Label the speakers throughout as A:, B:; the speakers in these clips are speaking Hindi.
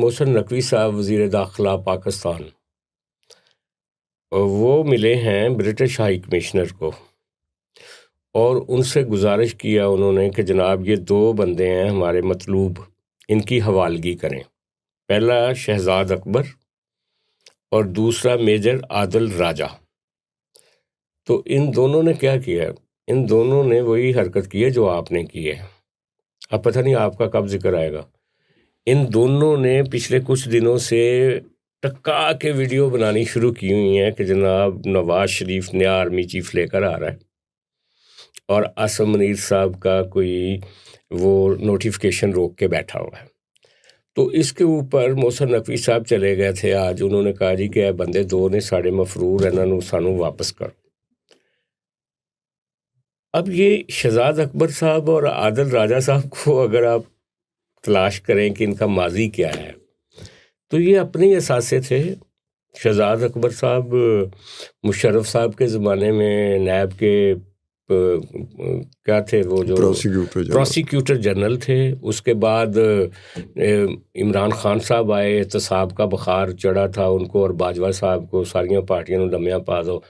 A: मोहसिन नकवी साहब वज़ीर दाखिला पाकिस्तान, वो मिले हैं ब्रिटिश हाई कमिश्नर को और उनसे गुजारिश किया उन्होंने कि जनाब ये दो बंदे हैं हमारे मतलूब, इनकी हवालगी करें। पहला शहजाद अकबर और दूसरा मेजर आदिल राजा। तो इन दोनों ने क्या किया? इन दोनों ने वही हरकत की है जो आपने की है। अब पता नहीं आपका कब जिक्र आएगा। इन दोनों ने पिछले कुछ दिनों से टक्का के वीडियो बनानी शुरू की हुई हैं कि जनाब नवाज शरीफ नया आर्मी चीफ लेकर आ रहा है और आसम मुनीर साहब का कोई वो नोटिफिकेशन रोक के बैठा हुआ है। तो इसके ऊपर मोहसिन नकवी साहब चले गए थे आज। उन्होंने कहा जी कि बंदे दो ने साढ़े मफरूर इन्हों सानू वापस करो। अब ये शहजाद अकबर साहब और आदिल राजा साहब को अगर आप तलाश करें कि इनका माजी क्या है, तो ये अपने असासे थे। शहजाद अकबर साहब मुशर्रफ साहब के ज़माने में नैब के क्या थे, वो जो प्रोसिक्यूटर जनरल थे। उसके बाद इमरान खान साहब आए, एहतसाब का बुखार चढ़ा था उनको और बाजवा साहब को, सारियां पार्टियों ने दमिया पा दो।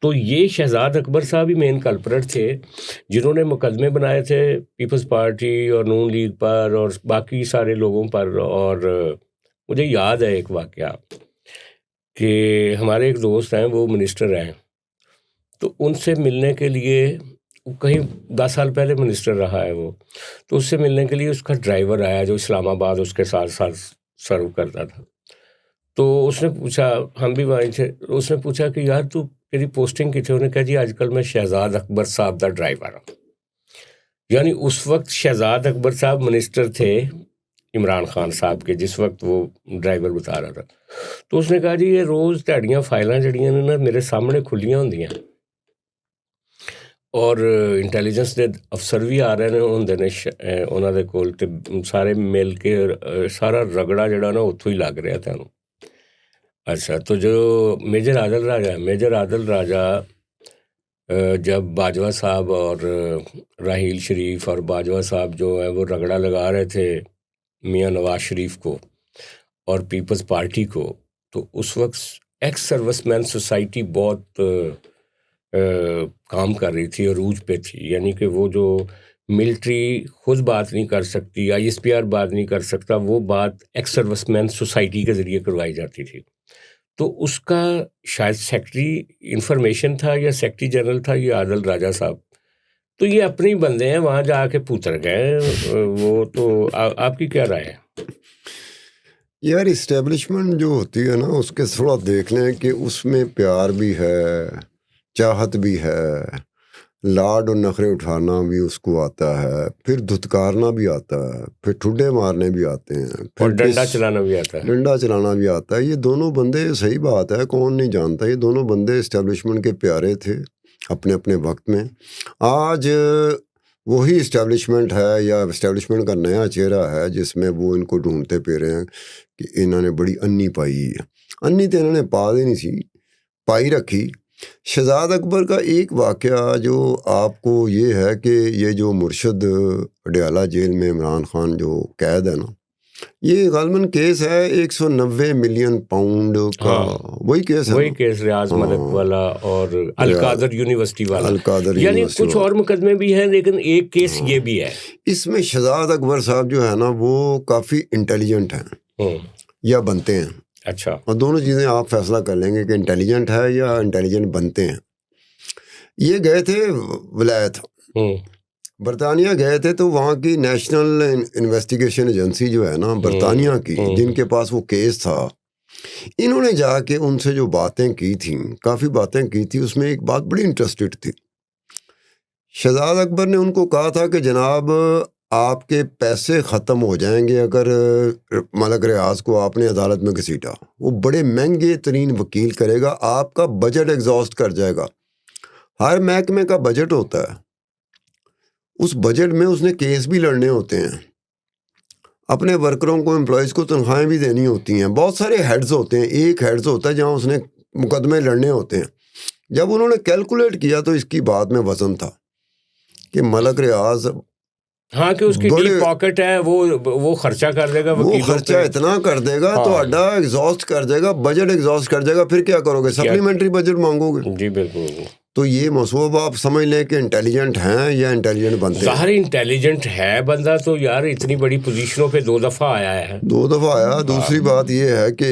A: तो ये शहजाद अकबर साहब ही मेन कल्परेट थे जिन्होंने मुकदमे बनाए थे पीपल्स पार्टी और नून लीग पर और बाकी सारे लोगों पर। और मुझे याद है एक वाक़या कि हमारे एक दोस्त हैं, वो मिनिस्टर हैं, तो उनसे मिलने के लिए, कहीं 10 साल पहले मिनिस्टर रहा है वो, तो उससे मिलने के लिए उसका ड्राइवर आया जो इस्लामाबाद उसके साथ साथ सर्व करता था। तो उसने पूछा, हम भी वहीं थे, उसने पूछा कि यार तू तेरी पोस्टिंग की थी? उन्होंने कहा जी आजकल मैं शहजाद अकबर साहब का ड्राइवर हूँ। यानी उस वक्त शहजाद अकबर साहब मिनिस्टर थे इमरान खान साहब के, जिस वक्त वो ड्राइवर बता रहा था। तो उसने कहा जी ये रोज़ ਤੁਹਾਡੀਆਂ फाइलां ਜਿਹੜੀਆਂ ਨੇ ना मेरे सामने खुलियां ਹੁੰਦੀਆਂ और इंटैलीजेंस ਦੇ ਅਫਸਰ ਵੀ ਆ ਰਹੇ ਨੇ ਹੁੰਦੇ ਨੇ ਉਹਨਾਂ ਦੇ ਕੋਲ, ਤੇ ਸਾਰੇ ਮਿਲ ਕੇ ਸਾਰਾ ਰਗੜਾ ਜਿਹੜਾ ਨਾ ਉੱਥੋਂ ਹੀ ਲੱਗ ਰਿਹਾ ਤੁਹਾਨੂੰ। अच्छा, तो जो मेजर आदिल राजा जब बाजवा साहब और राहील शरीफ और बाजवा साहब जो है वो रगड़ा लगा रहे थे मियाँ नवाज शरीफ को और पीपल्स पार्टी को, तो उस वक्त एक्स सर्विसमैन सोसाइटी बहुत काम कर रही थी, अरूज पे थी। यानी कि वो जो मिलिट्री खुद बात नहीं कर सकती, ISPR बात नहीं कर सकता, वो बात एक्स सर्विसमैन सोसाइटी के ज़रिए करवाई जाती थी। तो उसका शायद सेक्रेटरी इंफॉर्मेशन था या सेक्रेटरी जनरल था ये आदिल राजा साहब। तो ये अपने ही बंदे हैं, वहाँ जाके पुतर गए वो। तो आपकी क्या राय है?
B: यार इस्टेब्लिशमेंट जो होती है ना, उसके थोड़ा देख लें कि उसमें प्यार भी है, चाहत भी है, लाड और नखरे उठाना भी उसको आता है, फिर धुतकारना भी आता है, फिर ठुड्डे मारने भी आते हैं, फिर
A: और डंडा चलाना भी आता है।
B: डंडा चलाना भी आता है। ये दोनों बंदे, सही बात है, कौन नहीं जानता, ये दोनों बंदे इस्टेब्लिशमेंट के प्यारे थे अपने अपने वक्त में। आज वही इस्टेब्लिशमेंट है या इस्टेब्लिशमेंट का नया चेहरा है जिसमें वो इनको ढूंढते फिर हैं कि इन्होंने बड़ी अन्नी पाई है। अन्नी तो इन्होंने पा देनी सी, पाई रखी। शहजाद अकबर का एक वाक़या जो आपको ये है कि ये जो मुर्शद अडयाला जेल में इमरान खान जो कैद है ना, ये गालमन केस है 190 मिलियन पाउंड का। वही केस है,
A: वही केस रियाज मलिक वाला और अलकादर यूनिवर्सिटी वाला। यानी कुछ और मुकदमे भी हैं लेकिन एक केस ये भी है।
B: इसमें शहजाद अकबर साहब जो है ना वो काफ़ी इंटेलिजेंट हैं या बनते हैं।
A: अच्छा,
B: और दोनों चीज़ें आप फैसला कर लेंगे कि इंटेलिजेंट है या इंटेलिजेंट बनते हैं। ये गए थे विलायत, बरतानिया गए थे, तो वहाँ की नेशनल इन्वेस्टिगेशन एजेंसी जो है ना बरतानिया की, जिनके पास वो केस था, इन्होंने जाके उनसे जो बातें की थी, काफ़ी बातें की थी, उसमें एक बात बड़ी इंटरेस्टेड थी। शहजाद अकबर ने उनको कहा था कि जनाब आपके पैसे ख़त्म हो जाएंगे अगर मलक रियाज को आपने अदालत में घसीटा। वो बड़े महंगे तरीन वकील करेगा, आपका बजट एग्जॉस्ट कर जाएगा। हर महकमे का बजट होता है, उस बजट में उसने केस भी लड़ने होते हैं, अपने वर्करों को, एम्प्लॉयज़ को तनख्वाहें भी देनी होती हैं, बहुत सारे हेड्स होते हैं। एक हेड्स होता है जहाँ उसने मुकदमे लड़ने होते हैं। जब उन्होंने कैलकुलेट किया तो इसकी बात में वज़न था कि मलक रियाज
A: हाँ कि उसकी डीप पॉकेट है, वो खर्चा कर देगा,
B: वो खर्चा इतना कर देगा तो अड्डा एग्जॉस्ट कर देगा, बजट एग्जॉस्ट कर देगा, फिर क्या करोगे, सप्लीमेंट्री बजट मांगोगे।
A: जी बिल्कुल।
B: तो ये मसूब आप समझ लें कि इंटेलिजेंट हैं या इंटेलिजेंट बनते हैं।
A: ज़ाहिर इंटेलिजेंट है बंदा तो यार, इतनी बड़ी पोजीशनों पे 2 दफ़ा आया है।
B: 2 दफ़ा आया। दूसरी बात ये है कि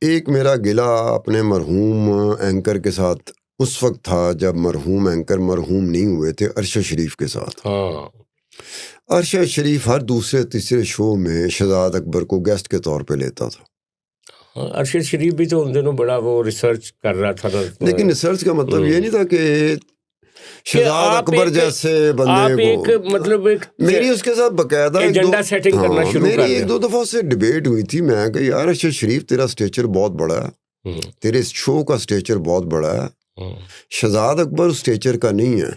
B: एक मेरा गिला अपने मरहूम एंकर के साथ उस वक्त था जब मरहूम एंकर मरहूम नहीं हुए थे, अरशद शरीफ के साथ।
A: हाँ,
B: अरशद शरीफ हर दूसरे तीसरे शो में शहजाद अकबर को गेस्ट के तौर पे लेता था।
A: अरशद शरीफ भी तो उन दिनों बड़ा वो रिसर्च कर रहा था ना।
B: लेकिन रिसर्च का मतलब ये नहीं था कि शहजाद अकबर जैसे बंदे को, मतलब मेरी उसके साथ बकायदा
A: एजेंडा सेटिंग करना शुरू कर
B: मेरी 1-2 दफ़ा से डिबेट हुई थी। मैं कि यार अरशद शरीफ तेरा स्टेचर बहुत बड़ा है, तेरे शो का स्टेचर बहुत बड़ा है, शहजाद अकबर उस स्टेचर का नहीं है।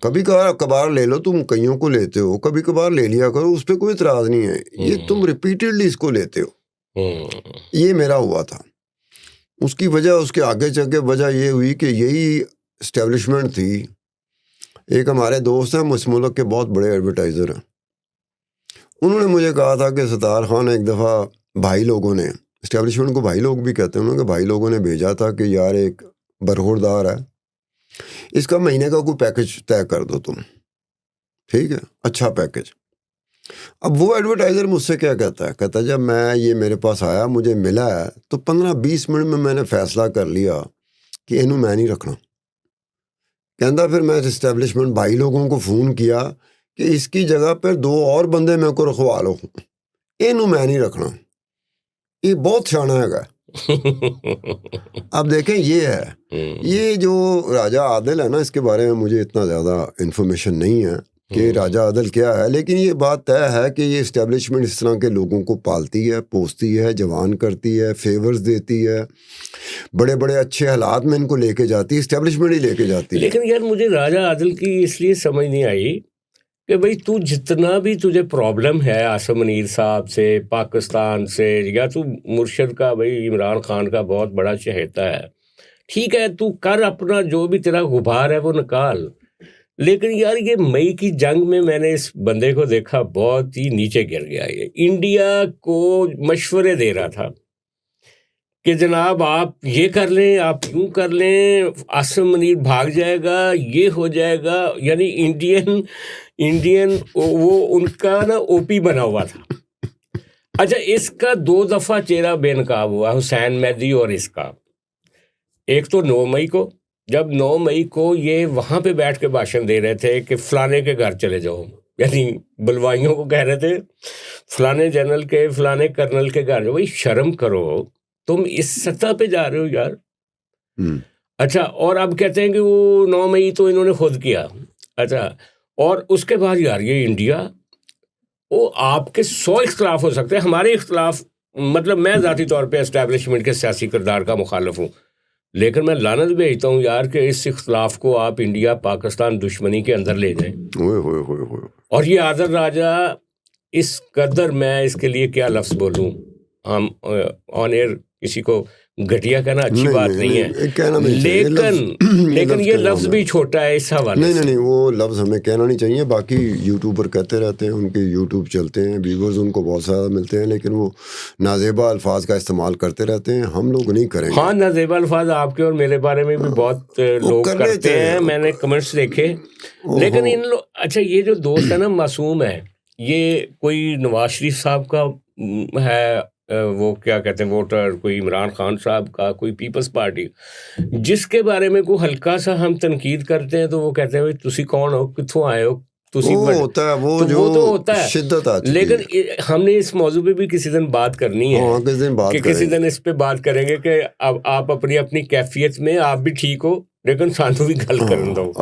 B: कभी कभार ले लो, तुम कईयों को लेते हो, कभी कभार ले लिया करो, उस पर कोई इतराज़ नहीं है। ये तुम रिपीटेडली इसको लेते हो, ये मेरा हुआ था। उसकी वजह, उसके आगे चल के वजह ये हुई कि यही इस्टेब्लिशमेंट थी। एक हमारे दोस्त हैं मुस मुल्क के बहुत बड़े एडवर्टाइज़र हैं, उन्होंने मुझे कहा था कि सत्तार खान एक दफ़ा भाई लोगों ने, इस्टेब्लिशमेंट को भाई लोग भी कहते हैं, उन्होंने भाई लोगों ने भेजा था कि यार एक बरहोरदार है, इसका महीने का कोई पैकेज तय कर दो तुम, ठीक है, अच्छा पैकेज। अब वो एडवर्टाइज़र मुझसे क्या कहता है, कहता है जब मैं ये मेरे पास आया, मुझे मिला है, तो 15-20 मिनट में मैंने फैसला कर लिया कि इन्हू मैं नहीं रखना। कहता फिर मैं इस्टेब्लिशमेंट भाई लोगों को फ़ोन किया कि इसकी जगह पर 2 और बंदे मेरे को रखवा लो, इन्हू मैं नहीं रखना, ये बहुत शाना है। अब देखें, ये है, ये जो राजा आदिल है ना, इसके बारे में मुझे इतना ज़्यादा इन्फॉर्मेशन नहीं है कि राजा आदिल क्या है, लेकिन ये बात तय है कि ये इस्टेब्लिशमेंट इस तरह के लोगों को पालती है, पोसती है, जवान करती है, फेवर्स देती है, बड़े बड़े अच्छे हालात में इनको लेके जाती है, इस्टेब्लिशमेंट ही लेके जाती है।
A: लेकिन यार मुझे राजा आदिल की इसलिए समझ नहीं आई कि भाई तू जितना भी तुझे प्रॉब्लम है आसिम मुनीर साहब से, पाकिस्तान से, या तू मुर्शद का, भाई इमरान खान का बहुत बड़ा चहेता है, ठीक है, तू कर अपना, जो भी तेरा गुबार है वो निकाल। लेकिन यार ये मई की जंग में मैंने इस बंदे को देखा, बहुत ही नीचे गिर गया। ये इंडिया को मशवरे दे रहा था कि जनाब आप ये कर लें, आप यूँ कर लें, आसिम मुनीर भाग जाएगा, ये हो जाएगा। यानी इंडियन वो उनका ना ओपी बना हुआ था। अच्छा, इसका 2 दफ़ा चेहरा बेनकाब हुआ, हुसैन मेहदी और इसका। एक तो 9 मई को, जब 9 मई को ये वहाँ पे बैठ के भाषण दे रहे थे कि फलाने के घर चले जाओ, यानी बलवाइयों को कह रहे थे फलाने जनरल के, फलाने कर्नल के घर जाओ। भाई शर्म करो, तुम इस सतह पे जा रहे हो यार। अच्छा, और अब कहते हैं कि वो 9 मई तो इन्होंने खुद किया। अच्छा, और उसके बाद यार ये इंडिया, वो आपके 100 इख्तलाफ हो सकते हैं, हमारे इख्तलाफ, मतलब मैं ज़ाती तौर पे एस्टैब्लिशमेंट के सियासी किरदार का मुखालिफ हूँ, लेकिन मैं लानत भेजता हूँ यार कि इस इख्तलाफ को आप इंडिया पाकिस्तान दुश्मनी के अंदर ले जाएं। और ये आदर राजा इस कदर, मैं इसके लिए क्या लफ्ज़ बोलूँ, हम ऑन एयर किसी को घटिया कहना अच्छी बात नहीं है, लेकिन ये लफ्ज़ भी छोटा है इस हवाले से।
B: नहीं, वो लफ्ज़ हमें कहना नहीं चाहिए। बाकी यूट्यूबर कहते रहते हैं, उनके यूट्यूब चलते हैं, व्यूवर्स उनको बहुत सारा मिलते हैं, लेकिन वो नाजेबा अल्फाज का इस्तेमाल करते रहते हैं, हम लोग नहीं करेंगे।
A: हाँ, नाजेबा अल्फाज आपके और मेरे बारे में भी बहुत लोग करते हैं, मैंने कमेंट्स देखे। लेकिन इन लोग, अच्छा, ये जो दोस्त है ना मासूम है, ये कोई नवाज शरीफ साहब का है, वो क्या कहते हैं वोटर, कोई इमरान खान साहब का, कोई पीपल्स पार्टी, जिसके बारे में को हल्का सा हम तनकीद करते हैं तो वो कहते हैं भाई तुसी कौन हो, कित्थों आए हो,
B: वो होता है, वो
A: तो
B: जो
A: वो तो होता है
B: शिद्दत आती है।
A: लेकिन हमने इस मौजू पे भी किसी दिन बात करनी है।
B: हाँ,
A: किसी दिन इस पे बात करेंगे कि अब आप अपनी कैफियत में आप भी ठीक हो, लेकिन सानू भी गल करन दो।